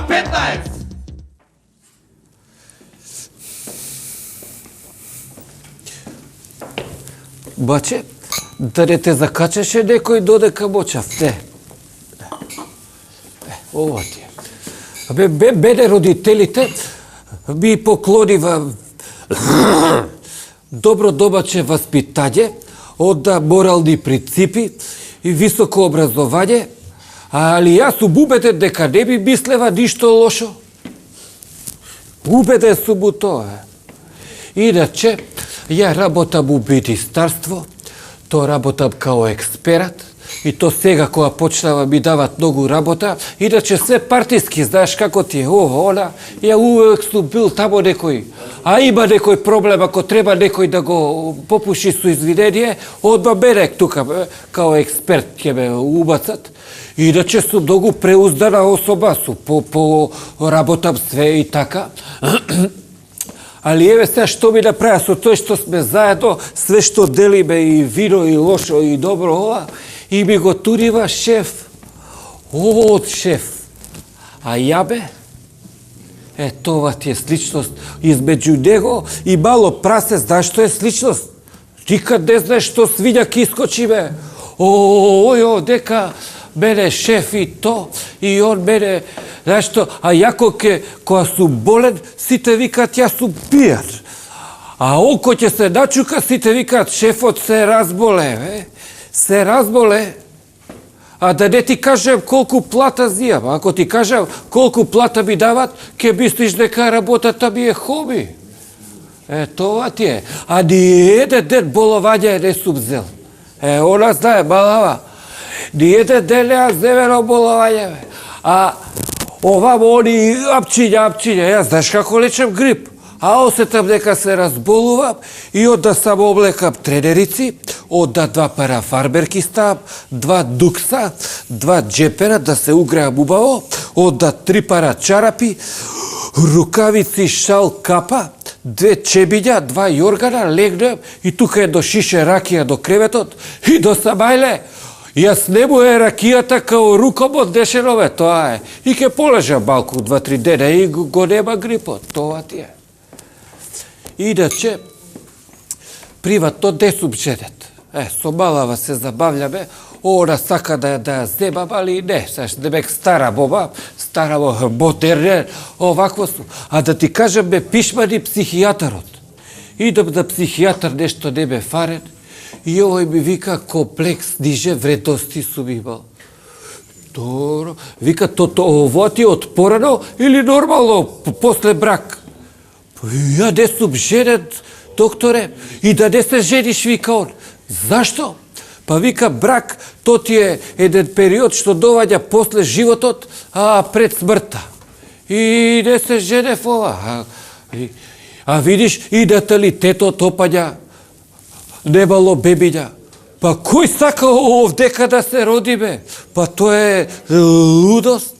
K15! Баче, да те закачаше некој додека мочав, ова ти е. Мене родителите ми поклонива добро домаче васпитање, од морални принципи и високо образование, али јас сум убеден дека не ми мислева ништо лошо. Убеден сум у тоа. Иначе, ја работам у министарство, то работам као експерат, и то сега кога почнава ми дават многу работа, иначе све партиски, знаеш како ти е ова, она, ја увек сум бил тамо некој, а има некој проблем, ако треба некој да го попуши со извинение, одма мене тука, као експерт ќе ме убацат. Иначе сум многу преуздана особа, по работам све и така. Али еве сега што ми направи со тој што сме заедно, све што делиме и вино и лошо и добро ова, и ми го турива шеф. Од шеф. А ја бе? Това ти е сличност измеѓу него и мало прасе, знаеш што е сличност? Никад не знаеш што свиња ки искочи бе. Дека мене шеф и то, и он мене, знаеш што, а јако кога сум болен, сите викат јас сум пијан. А он кој ќе се начука, сите викат шефот се разболе, се разболе. А да не ти кажем колку плата зијам, ако ти кажем колку плата ми дават, ќе мислиш дека работата ми е хоби. Това ти е. А ни еден ден боловање не сум зел. Она знае, малава. Ни еден ден не земено боловање, бе. А овамо они апчиња, јас знаеш како лечам грип. А осетам дека се разболувам и одда само облекам тренерици, одда 2 пара фарберки ставам, 2 дукса, 2 джепера да се угреам убаво, одда 3 пара чарапи, рукавици, шал, капа, 2 чебиња, 2 јоргана, легнем и тука едно шише ракија до креветот и до сабајле. Јас не му е ракијата као рукомот дешенове, тоа е. И ке полежам малку 2-3 дена и го нема грипот, тоа ти е. Иначе, приватно не сум женет. Со малава се забавljаме, она сака да ја земам, али не, демек стара боба, модернен, овакво сум. А да ти кажам, ме пишмани психијатарот. Идам на психијатар, нешто не ме фарен, и овој ми вика комплекс ниже вредности сум имал. Добро, вика, ово ти од порано или нормално после брак? Ја не сум женет, докторе, и да не се жениш, вика он. Зашто? Па вика, брак, то ти е еден период што доваѓа после животот, а пред смртта. И не се женев ова. А видиш, и наталитетот опаѓа, немало бебиња. Па кој сака овдека да се роди, бе? Па тоа е лудост.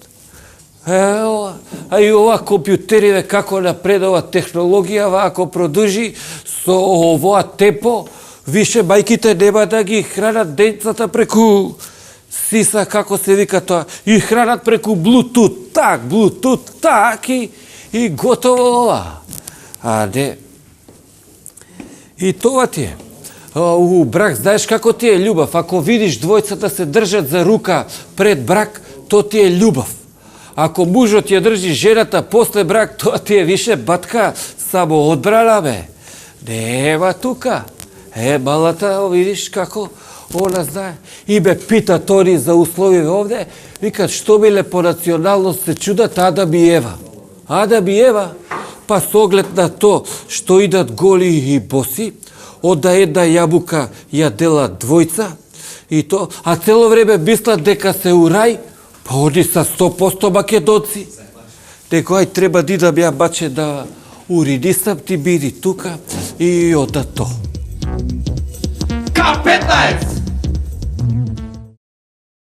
А и ова компјутериве, како напредува технологија, ако продужи со овоа темпо, више мајките нема да ги хранат децата преку сиса, како се вика тоа, и хранат преку Bluetooth так, и готово ова. А не. И тоа ти е. У брак, знаеш како ти е љубов? Ако видиш двојцата се држат за рука пред брак, то ти е љубов. Ако мужот ја држи жената после брак, тоа ти е више батка само одбрана, бе. Нема тука. Малата, видиш како она знае. И ме пита Тони за услови овде, викат, што биле по националност се чудат Адам и Ева. Адам и Ева, па с оглед на то што идат голи и боси, одда една јабука ја дела двојца, и то, а цело време мислат дека се у рај, па они са 100% македонци. Некој треба да идам ја баче да уридисам, ти биди тука и одда то. K15!